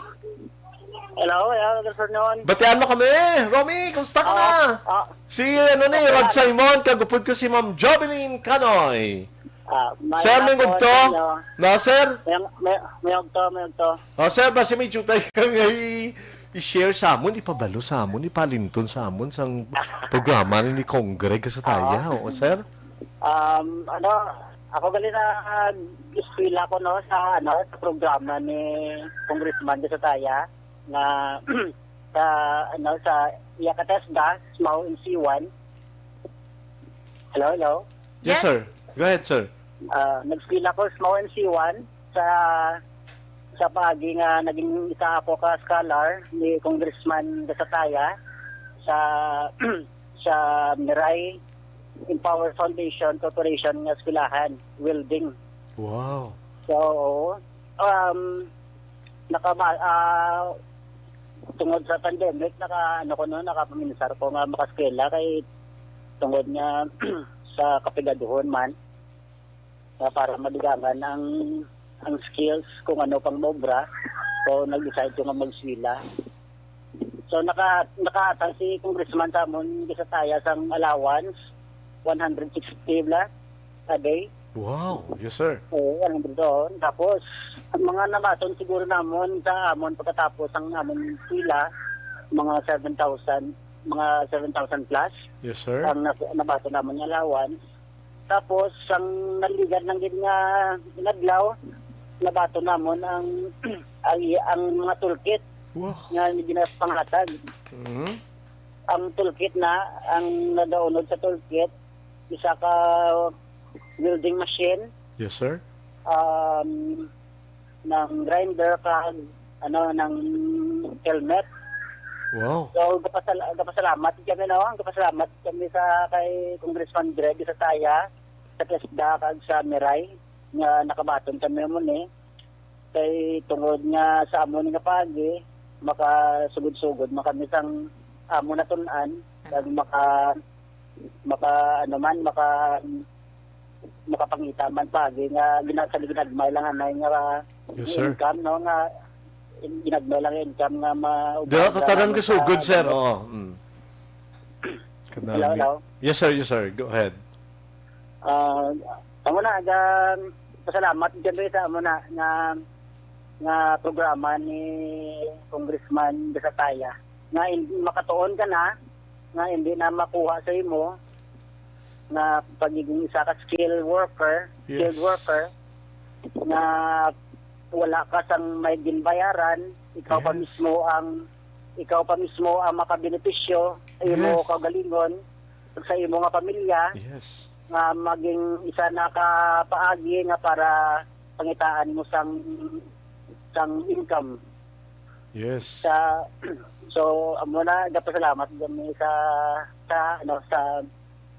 Hello, good afternoon. Batian mo kami. Romy, kumusta ka na? Si, Rod Simon, kagupod ko si Ma'am Jobeline Canoy. Sir, may gugto? No, sir? May gugto. Oh, sir, basi may jutay kang i-share sa amon, ipabalo sa amon, ipalinton sa amon sang programa ni Kong Greg sa Taya. Oo, sir? Ako gali na ispila ko no sa programa ni Congressman sa Taya na sa TESDA SMAW NC1. Hello. Yes, sir. Go ahead, sir. Nagspila ko SMAW NC1 sa pagi nga naging isa ako ka scholar ni Congressman sa Taya sa Mirai Empower Foundation Corporation nga eskwelahan welding. Wow. So tungod sa pandemic nakapaminsar ko nga makaskwela kay tungod nga sa kapigaduhon man para madigangan ang skills kung ano pang mobra. So nag-decide ko nga magswila. So nakaatang si Congressman sa amon sa Taya sang allowance 160 a day. Wow. Yes, sir. Oo, doon. Tapos, ang mga namaton siguro namon sa amon pagkatapos ang amon sila, mga 7,000 plus. Yes, sir. Ang nabato namon yung allowance. Tapos, ang naligan ng ginadlaw, nabato namon ang mga toolkit Wow. nga ginapangatag. Mm-hmm. Ang toolkit ang nadaunod sa toolkit, isa ka welding machine, Yes, sir. ng grinder ng helmet. Wow. So gapasalamat kami sa kay Congressman Greg sa Taya sa TESDA kag sa Mirai nga nakabaton kami mo ni kay tungod nga sa amon nga pagi makasugod-sugod kami sang amo natun-an kag makapangita man pagi nga ginagmay lang nga Yes, sir. income no nga ginagmay lang income nga Dila tatanan ka sugod, sir. Oo. Hello. Yes, sir. Yes, sir. Go ahead. Amo na pasalamat dyan sa amo na nga programa ni Congressman Desataya nga makatuon ka na nga hindi na makuha sa imo na pagiging isa ka skilled worker na wala ka sang may ginbayaran, ikaw pa mismo ang makabenepisyo sa imo kaugalingon sa imo nga pamilya. Yes. Nga maging isa na kapaagi nga para pangitaan mo sang income. Yes. So amo na gapasalamat kami sa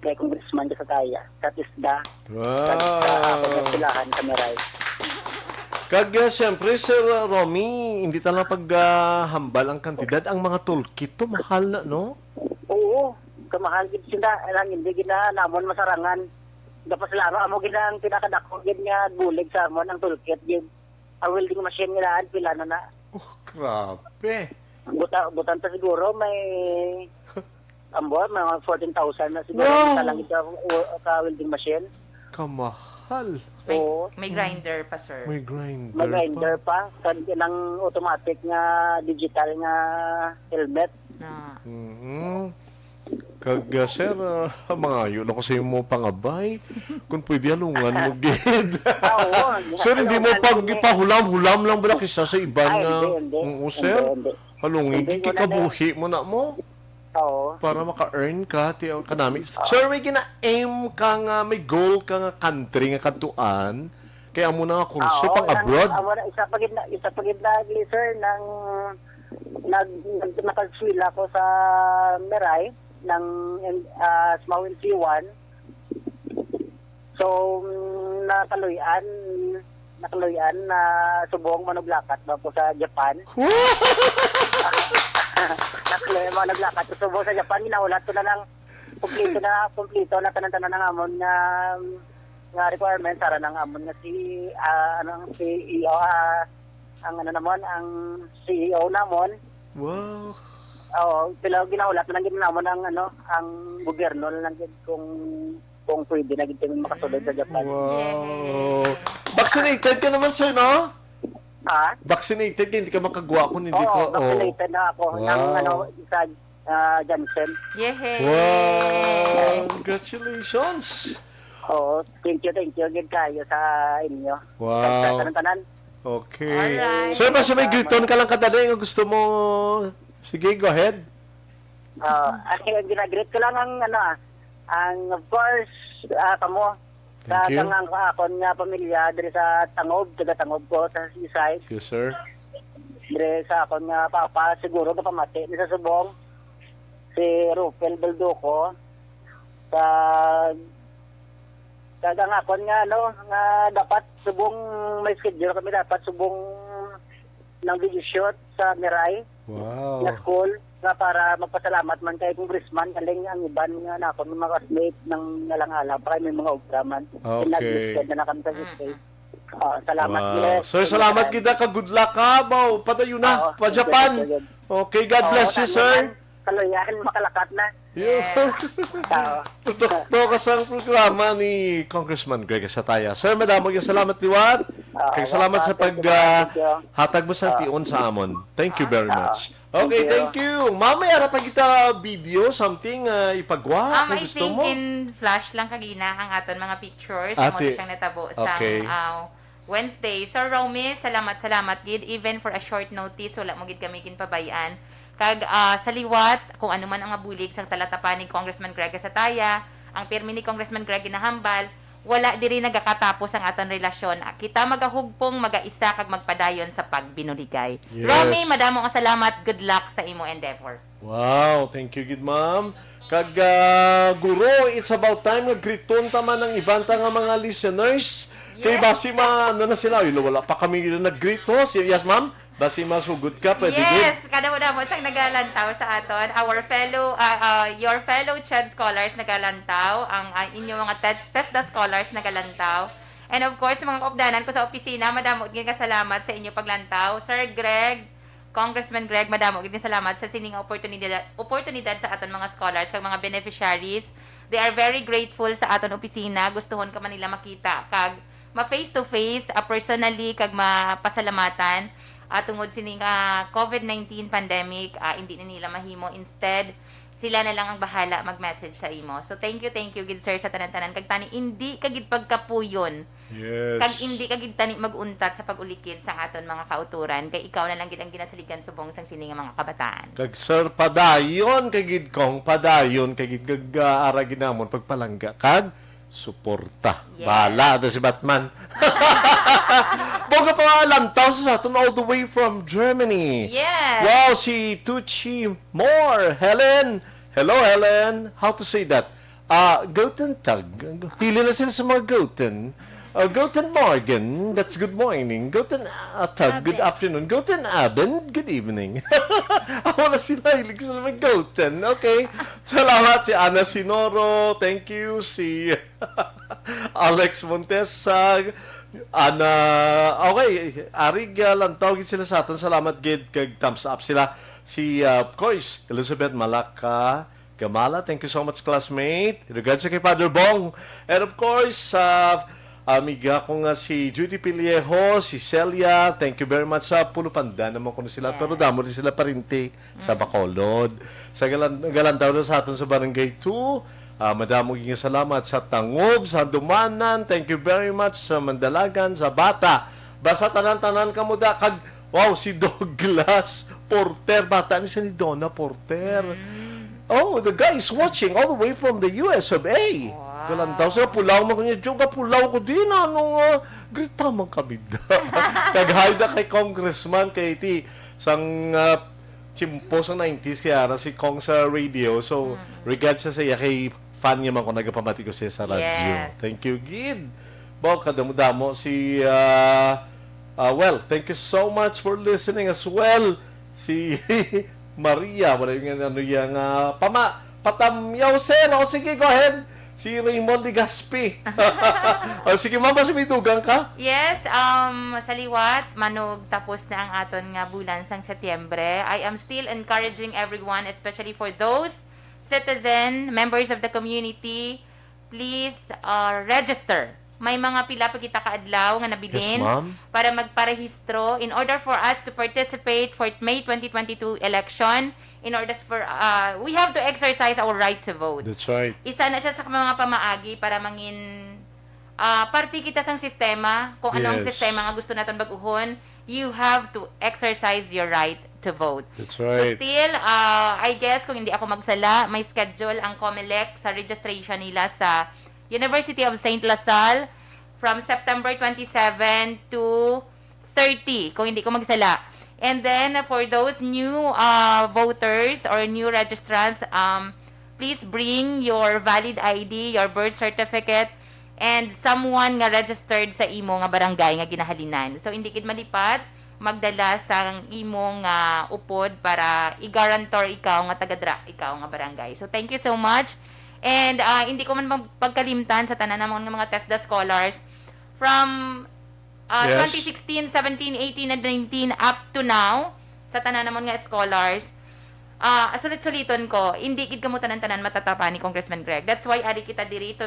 kay Congressman sa Taya sa TESDA Wow. sa silahan sa Mirai. Kag siyempre, Sir Romy, hindi talaga paghambal ang kantidad. Ang mga toolkit to, mahal na, no? Oo, kamahal gid sila. Alang hindi gina namon masarangan. Dapat sila amo gid ang pinakadako gid nga bulig sa amon ang toolkit gid. Ang welding machine nila pila na. Oh, grabe. Butan pa siguro may ambo mga 14,000 na siguro Wow. lang ka welding machine. Kamahal. May, Oo. may grinder pa, sir. May grinder, Mag-grinder pa. Kan ng automatic nga digital nga helmet. Na. Kag sir, mga yun ako sa mo pangabay. Kung pwede halungan mo gid. Oo. Sir, hindi mo ipahulam-hulam lang ba kisa sa iba Ay, na... hindi. Oo, sir. Hindi. Halungin, Hindi ko na kikabuhi mo na mo. Oo. Para maka-earn ka, tiyaw ka namin. Sir, may gina-aim ka nga, may goal ka nga country nga katuan. Kaya mo na nga kurso pang abroad. Isa pagid na sir nang nakaswila ko sa Meray ng Smawin C1. So nakaluyan na subong manuglakat ba po sa Japan. Nakaluyan manuglakat sa subong sa Japan, ginaulat ko na lang kompleto na tanan-tanan ng amon nga requirement para ng amon nga si ang CEO ang ang CEO namon. Wow. Pero ginaulat na lang namon ang gobyerno lang kung pwede na gid kami makasulod sa Japan. Wow. Vaccinated ka naman, sir, no? Ha? Vaccinated ka, hindi ka makagawa kung hindi Oo, ka... vaccinated na ako Wow. ng sa Johnson. Yehey! Wow! Congratulations! Oo, thank you gid kayo sa inyo. Wow. Sa tanan-tanan. Okay. Alright. Sir, basta may griton ka lang kadali nga gusto mo... Sige, go ahead. Ginagreet ko lang ang of course, kamo, sa Thank you. tangang akon nga pamilya, diri sa Tangob, taga-Tangob ko, sa Isay, Yes, sir. diri sa akon nga papa, siguro kapamati, ni sa Subong, si Rufel Balduco, sa tagang akon nga, nga dapat Subong, may schedule kami dapat Subong ng video shoot sa Miray, Wow. na school, nga para magpasalamat man kay Congressman kaling ang iban nga na ako mga classmate ng nalangalang pa may mga obraman. Okay. Na kami sa stay. Salamat Wow. gid. Sir, salamat kita ka. Good luck ka. Bao, padayo na. Pa Japan. Okay, God bless you, sir. Kaluyan, makalakat na. Ito kasang programa ni Congressman Greg Sataya. Sir, madamo yung salamat liwat. Kaya salamat sa paghatag mo sa tion sa amon. Thank you very much. Okay, thank you. Mamaya na pa kita video, something ipagwa kung I gusto think mo. in flash lang kagina ang aton mga pictures. Ate, Mo siyang natabo sa okay. Wednesday. So, Romy, salamat gid. Even for a short notice, wala mo gid kami kinpabayan. Kag sa liwat, kung ano man ang abulig sang talatapan ni Congressman Greg Sataya, ang pirmi ni Congressman Greg ginahambal, wala diri nagakatapos ang aton relasyon. Kita magahugpong, magaisa kag magpadayon sa pagbinuligay. Yes. Romy, madamo nga salamat. Good luck sa imo endeavor. Wow, thank you, good ma'am. Kag guro, it's about time nga griton taman ng ibanta nga mga listeners. Kay basi na sila, wala pa kami nag-greet ho. Yes, ma'am? Basi masugod ka, pwede Yes, kada mo sang nagalantaw sa aton. Your fellow CHED scholars nagalantaw, ang inyong mga TESDA scholars nagalantaw. And of course, mga kaupdanan ko sa opisina, madamo gid nga salamat sa inyo paglantaw. Sir Greg, Congressman Greg, madamo gid salamat sa sining oportunidad sa aton mga scholars kag mga beneficiaries. They are very grateful sa aton opisina. Gustuhon ka man nila makita kag ma-face to face, personally kag mapasalamatan. Tungod sining COVID-19 pandemic, hindi na nila mahimo. Instead, sila na lang ang bahala mag-message sa imo. So, thank you, good sir, sa tanan-tanan. Kag tani, hindi kagid pagkapuyon. Yes. Kag hindi kagid tani mag-untat sa pag-ulikid sa aton mga kauturan. Kay ikaw na lang gid ang ginasaligan subong sang sining mga kabataan. Kag sir, padayon, kagid kong padayon, kagid gag-ara ginamon pagpalangga. Kag suporta. Yes. Bala, si Batman. Boga pa lantaw sa atin all the way from Germany. Yes. Wow, si Tucci Moore. Helen. Hello, Helen. How to say that? Guten Tag. Pili na sila sa mga Guten. Guten Morgen, that's good morning. Guten Tag, good afternoon. Guten Abend, good evening. Ako na sila, hilig sila may Guten. Okay. Salamat si Ana Sinoro. Thank you. Si Alex Montesa. Ana, okay. Ariga lang tawagin sila sa atin. Salamat, Gid. Kag thumbs up sila. Si, of course, Elizabeth Malaka Gamala. Thank you so much, classmate. Regards sa kay Father Bong. And of course, amiga ko nga si Judy Piliejo, si Celia, thank you very much sa puno panda naman ko na sila. Pero damo rin sila parinti sa Bacolod. Sa galantaw na sa atin sa Barangay 2. Madamo ging salamat sa Tangob, sa Dumanan. Thank you very much sa Mandalagan, sa Bata. Basta tanan-tanan ka mo da. Wow, si Douglas Porter. Bata ni siya ni Donna Porter. Oh, the guy is watching all the way from the US of A. Galantaw sila, pulaw mo kanya, Diyoga, pulaw ko din, grita mang kabida. Naghayda kay Congressman, kay iti, sang chimpo sa 90s, kaya na si Kong sa radio. So, regards sa siya, kay fan niya man kung nagapamati ko siya sa radyo. Yes. Thank you, Gid. Bo, kadamo-damo si, well, thank you so much for listening as well. Si Maria, wala yung ano yung, patamyaw sir. O, sige, go ahead. Si Raymond Ligaspi. Sige, ma'am, basta may dugang ka? Yes, sa liwat, manog tapos na ang aton nga bulan sang Setyembre. I am still encouraging everyone, especially for those members of the community, please register. May mga pila pa kita kaadlaw nga nabilin para magparehistro in order for us to participate for May 2022 election, in order for we have to exercise our right to vote. That's right. Isa na siya sa mga pamaagi para mangin party kita sang sistema, kung anong sistema nga gusto naton baguhon. You have to exercise your right to vote. That's right. So still, I guess kung hindi ako magsala, may schedule ang COMELEC sa registration nila sa University of St. LaSalle from September 27 to 30, kung hindi ko magsala. And then, for those new voters or new registrants, please bring your valid ID, your birth certificate, and someone nga registered sa imo nga barangay nga ginahalinan. So, hindi kid malipat, magdala sa imo nga upod para i-guarantor ikaw nga tagadra, ikaw nga barangay. So, thank you so much. And hindi ko man pagkalimtan sa tanan namon nga mga TESDA scholars from 2016, 17, 18, and 19 up to now, sa tanan namon nga scholars, sulit-suliton ko, hindi gid kamo tanan-tanan matatapa ni Congressman Greg. That's why ari kita diri to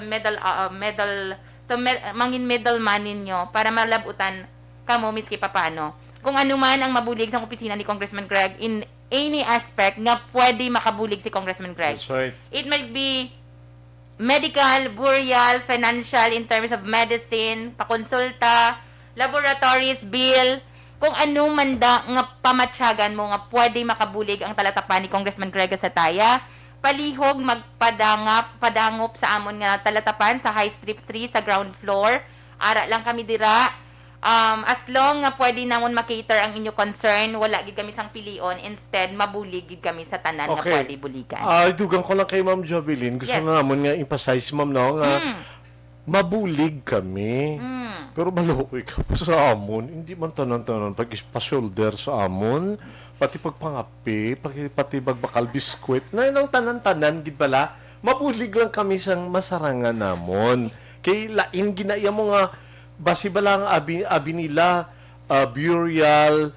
mangin middleman ninyo para malabutan kamo miski papaano. Kung ano man ang mabulig sa opisina ni Congressman Greg in any aspect nga pwede makabulig si Congressman Greg. That's right. It might be medical, burial, financial, in terms of medicine, pakonsulta, laboratories, bill, kung anong manda nga pamatsyagan mo nga pwede makabulig ang talatapan ni Congressman Greg Gasataya, palihog padangop sa amon nga talatapan sa High Strip 3 sa ground floor. Ara lang kami dira. As long nga pwede namon makater ang inyo concern, wala gid kami sang pilion, instead mabulig gid kami sa tanan nga pwede buligan. Dugang ko lang kay Ma'am Javelin, gusto na namon nga emphasize, ma'am, no, nga mabulig kami. Pero maluoy ka pa sa amon, hindi man tanan-tanan pag pa-shoulder sa amon, pati pagpangapi, pati pagbakal biskwit, na nang tanan-tanan gid bala, mabulig lang kami sang masarangan namon. Kay lain ginaya mo nga basi ba lang abi nila burial,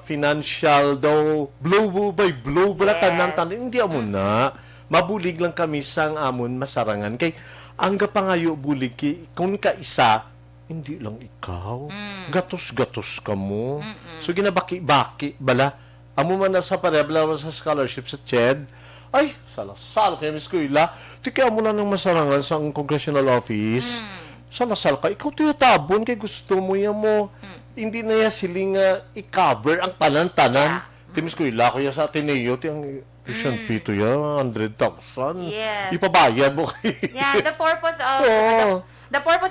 financial daw, blow by blow, bala tanan-tanan, hindi amon na. Mabulig lang kami sang amon masarangan. Kay angga pa ngayo bulig, kung ka isa, hindi lang ikaw. Gatos-gatos ka mo. So ginabaki-baki, bala. Amo man na sa parebla sa scholarship sa CHED, ay, salasal kaya Miss Kuila, di kaya mo na ng masarangan sa congressional office. Salasal ka, ikaw tiyatabon kay gusto mo yan mo. Hindi na yan siling i-cover ang tanan-tanan. Timis ko ila ko yan sa Ateneo, tiyang tuition fee to yan, 100,000. Yes. Ipabayad mo kayo. Yeah, the purpose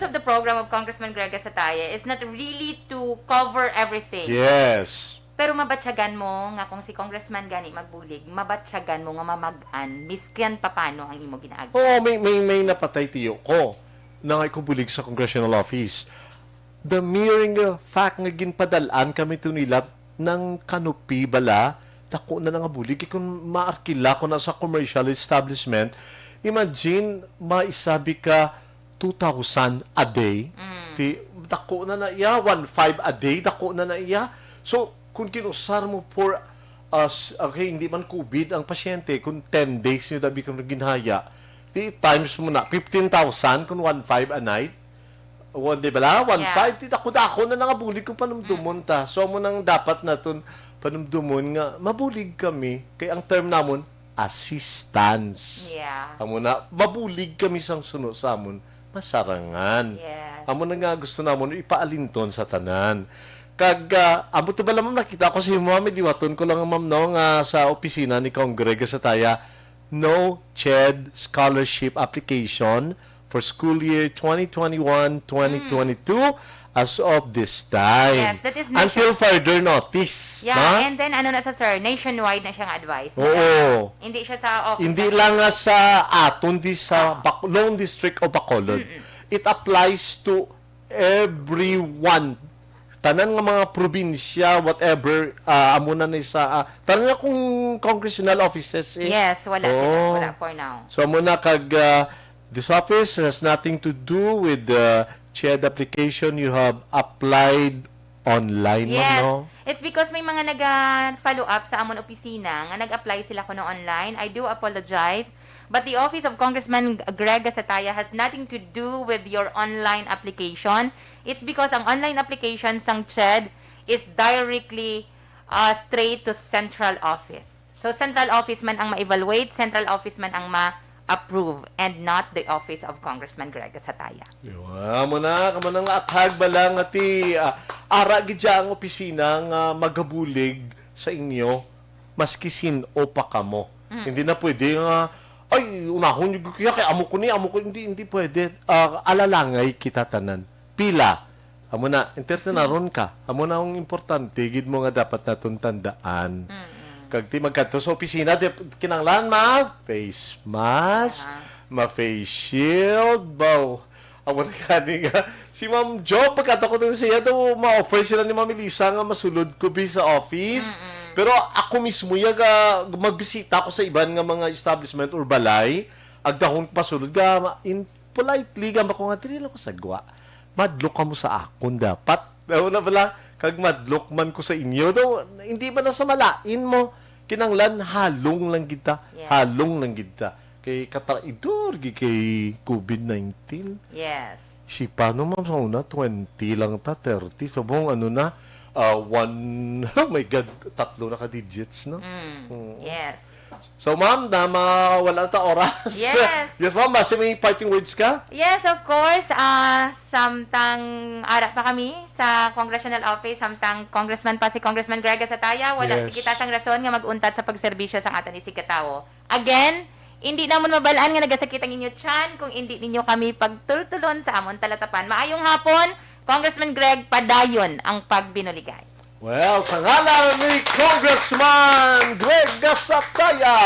of the program of Congressman Greg Gasataya is not really to cover everything. Yes. Pero mabatsyagan mo nga kung si Congressman gani magbulig, mabatsyagan mo nga mamag-an, miskan papano ang imo ginaagawa. Oo, may napatay tiyo ko. nangaykubulig sa congressional office. The mere fact nga ginpadalaan kami tunilat ng kanupi bala, dako na nga bulig. Kung maarkila ko na sa commercial establishment, imagine, maisabi ka 2,000 a day. Dako na iya, 1,500 a day, dako na iya. So, kung kinusar mo for okay, hindi man COVID ang pasyente, kung 10 days nyo dabi kang ginhaya, times mo na 15,000 kung 1,500 a night. Di ba la? 1,500, dako na bulig kung panumdumon ta. So, mo nang dapat naton panumdumon nga, mabulig kami, kay ang term namon, assistance. Yeah. Amo na, mabulig kami sang suno sa amon, masarangan. Yes. Amo na nga gusto namon, ipaalinton sa tanan. Kag, amo to ba lang, nakita ko si Ma'am, liwaton ko lang, Ma'am, no, nga sa opisina ni Congrega sa Taya, no CHED scholarship application for school year 2021-2022 as of this time. Yes, that is until further notice. Yeah, ha? and then ano na sa sir, nationwide na siyang advice. Oo. Hindi siya sa office. Hindi lang nga sa aton, di sa Lone District o Bacolod. It applies to everyone. Tanan nga mga probinsya, whatever, amo na ni sa tanan nga kung congressional offices. Yes, wala sila. Wala for now. So amo na kag this office has nothing to do with the CHED application you have applied online, Yes. no? It's because may mga nag-follow up sa amon opisina nga nag-apply sila kuno online. I do apologize. But the office of Congressman Greg Gasataya has nothing to do with your online application. It's because ang online application sang CHED is directly straight to central office. So central office man ang ma-evaluate, central office man ang ma-approve, and not the office of Congressman Greg Gasataya. Amo na, kamo nang athag balang ati ara gidya ang opisina nga magabulig sa inyo maski sin-o pa kamo. Hindi na pwede nga ay, unahon yung kaya amo ko hindi pwede. Alalangay kita tanan. Pila. Amo na, internaron ka. Amo na ang importante, gid mo nga dapat natun tandaan. Kag ti magkadto sa opisina, kinanglan face mask, face shield, bow. Amo na kani nga. Si Ma'am Jo, pagkata ko dun siya, ma-offer sila ni Ma'am Elisa nga masulod ko sa office. Pero ako mismo magbisita ko sa iban nga mga establishment or balay, agdahon pasulod in politely nga ko nga dili ko sagwa. Madlok ka mo sa akon dapat. Daw na pala kag madlok man ko sa inyo daw hindi ba na sa malain mo kinanglan halong lang kita. Yeah. Halong lang kita. Kay katraidor kay COVID-19. Yes. Si paano ma'am sa una 20 lang ta 30 so buong ano na one, oh my God, 3 na ka-digits, no? Yes. So, ma'am, wala ta oras. Yes. Yes, ma'am, basta may parting words ka? Yes, of course. Samtang ara pa kami sa congressional office, samtang congressman pa si Congressman Greg Gasataya, wala Yes. kita sang rason nga mag-untat sa pagserbisyo sang atan ni Sikatawo. Again, hindi namon mabalaan nga nagasakit ang inyo tiyan kung hindi ninyo kami pagtultulon sa amon talatapan. Maayong hapon, Congressman Greg, padayon ang pagbinuligay. Well, sa ngalan ni Congressman Greg Gasataya,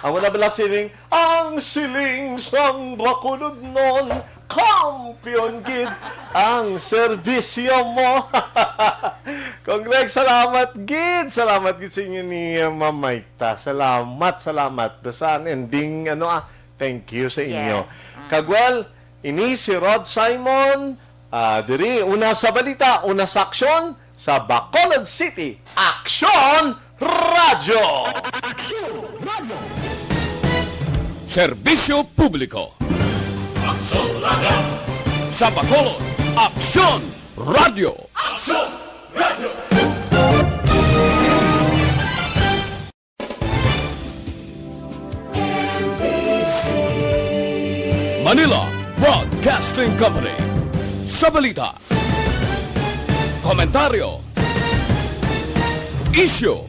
ang wala bala siling, ang siling sang Bacolod nun, kampiyon gid ang serbisyo mo. Kong Greg, salamat gid sa inyo ni Ma'am Maita. Salamat. Basta ang ending, thank you sa inyo. Kagwal, ini si Rod Simon, diri, una sa balita, una sa aksyon, sa Bacolod City, Aksyon Radio! Serbisyo Publiko. Aksyon Radio! Sa Bacolod, Aksyon Radio! Aksyon Radio! Manila Broadcasting Company. Sa balita, komentaryo, isyu,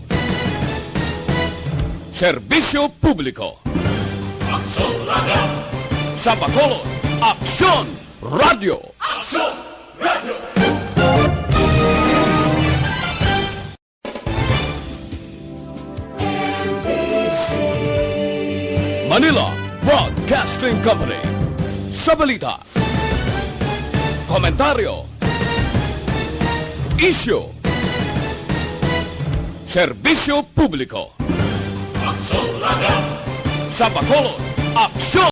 serbisyo publiko. Aksyon Radio! Sa Bacolod, Aksyon Radio! Aksyon Radio! Manila Broadcasting Company. Sa balita, komentaryo, isyu, serbisyo publiko. Sa Bacolod, aksyon!